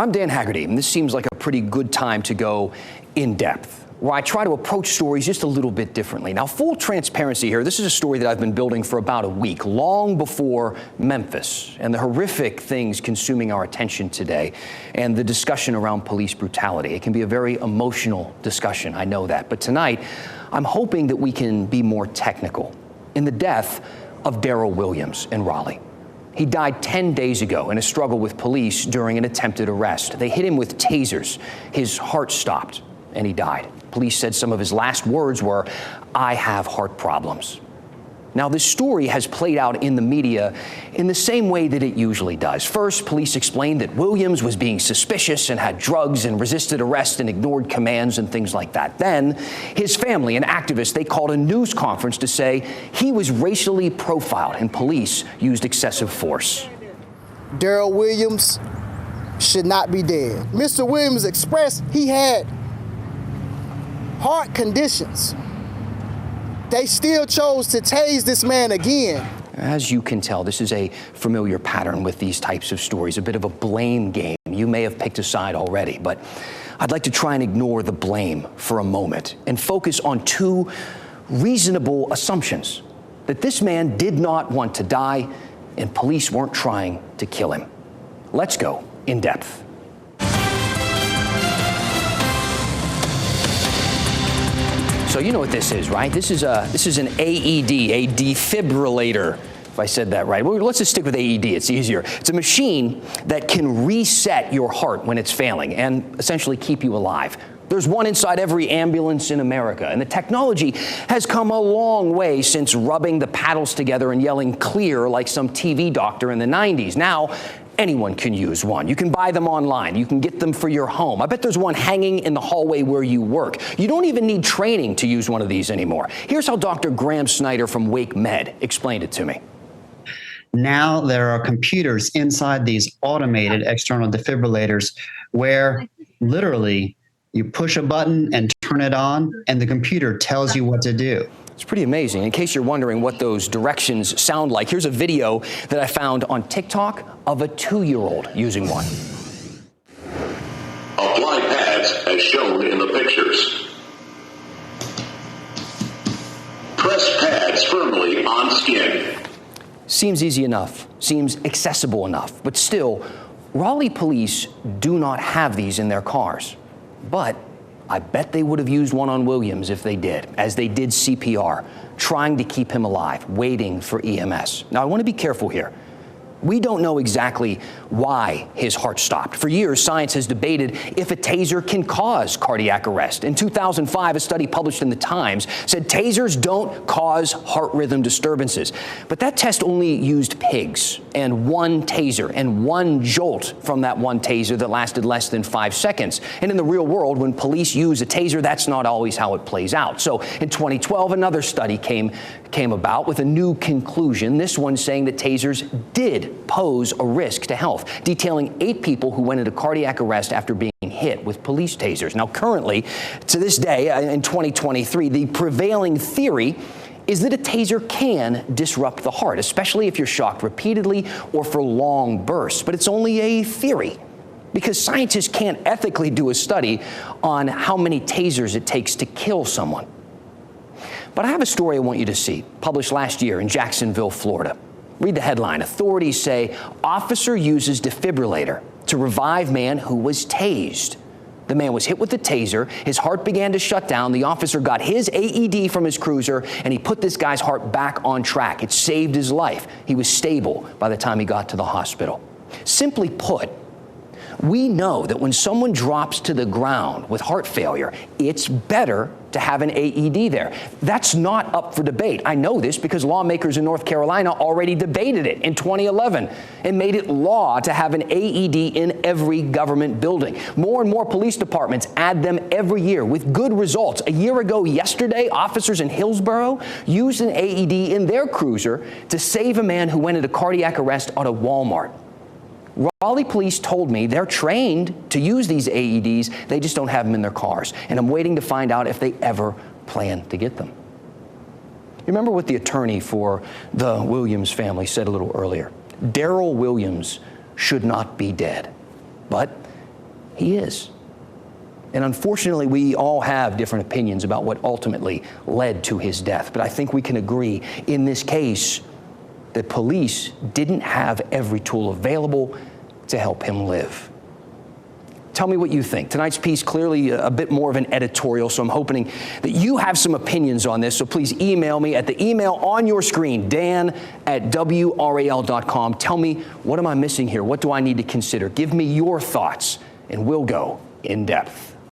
I'm Dan Haggerty, and this seems like a pretty good time to go in depth, where I try to approach stories just a little bit differently. Now, full transparency here, this is a story that I've been building for about a week, long before Memphis and the horrific things consuming our attention today and the discussion around police brutality. It can be a very emotional discussion, I know that. But tonight, I'm hoping that we can be more technical in the death of Darryl Williams in Raleigh. He died 10 days ago in a struggle with police during an attempted arrest. They hit him with tasers. His heart stopped and he died. Police said some of his last words were, "I have heart problems." Now, this story has played out in the media in the same way that it usually does. First, police explained that Williams was being suspicious and had drugs and resisted arrest and ignored commands and things like that. Then, his family and activists, they called a news conference to say he was racially profiled and police used excessive force. Darryl Williams should not be dead. Mr. Williams expressed he had heart conditions. They still chose to tase this man again. As you can tell, this is a familiar pattern with these types of stories, a bit of a blame game. You may have picked a side already, but I'd like to try and ignore the blame for a moment and focus on two reasonable assumptions: that this man did not want to die and police weren't trying to kill him. Let's go in depth. So you know what this is, right? This is an AED, a defibrillator, if I said that right. Well, let's just stick with AED, it's easier. It's a machine that can reset your heart when it's failing and essentially keep you alive. There's one inside every ambulance in America, and the technology has come a long way since rubbing the paddles together and yelling clear like some TV doctor in the 90s. Now, anyone can use one. You can buy them online. You can get them for your home. I bet there's one hanging in the hallway where you work. You don't even need training to use one of these anymore. Here's how Dr. Graham Snyder from Wake Med explained it to me. Now there are computers inside these automated external defibrillators where literally you push a button and turn it on, and the computer tells you what to do. It's pretty amazing. In case you're wondering what those directions sound like, here's a video that I found on TikTok of a 2-year-old using one. Apply pads as shown in the pictures. Press pads firmly on skin. Seems easy enough, seems accessible enough, but still, Raleigh police do not have these in their cars. But I bet they would have used one on Williams if they did, as they did CPR, trying to keep him alive, waiting for EMS. Now, I want to be careful here. We don't know exactly why his heart stopped. For years, science has debated if a taser can cause cardiac arrest. In 2005, a study published in the Times said tasers don't cause heart rhythm disturbances. But that test only used pigs and one taser and one jolt from that one taser that lasted less than 5 seconds. And in the real world, when police use a taser, that's not always how it plays out. So in 2012, another study came about with a new conclusion, this one saying that tasers did pose a risk to health, detailing 8 people who went into cardiac arrest after being hit with police tasers. Now, currently, to this day, in 2023, the prevailing theory is that a taser can disrupt the heart, especially if you're shocked repeatedly or for long bursts. But it's only a theory, because scientists can't ethically do a study on how many tasers it takes to kill someone. But I have a story I want you to see, published last year in Jacksonville, Florida. Read the headline. Authorities say officer uses defibrillator to revive man who was tased. The man was hit with the taser. His heart began to shut down. The officer got his AED from his cruiser, and he put this guy's heart back on track. It saved his life. He was stable by the time he got to the hospital. Simply put, we know that when someone drops to the ground with heart failure, it's better to have an AED there. That's not up for debate. I know this because lawmakers in North Carolina already debated it in 2011 and made it law to have an AED in every government building. More and more police departments add them every year with good results. A year ago yesterday, officers in Hillsborough used an AED in their cruiser to save a man who went into cardiac arrest at a Walmart. Raleigh police told me they're trained to use these AEDs, they just don't have them in their cars. And I'm waiting to find out if they ever plan to get them. You remember what the attorney for the Williams family said a little earlier? Darryl Williams should not be dead. But He is. And unfortunately, we all have different opinions about what ultimately led to his death. But I think we can agree in this case that police didn't have every tool available to help him live. Tell me what you think. Tonight's piece clearly a bit more of an editorial, so I'm hoping that you have some opinions on this. So please email me at the email on your screen, dan@WRAL.com. Tell me, what am I missing here? What do I need to consider? Give me your thoughts, and we'll go in depth.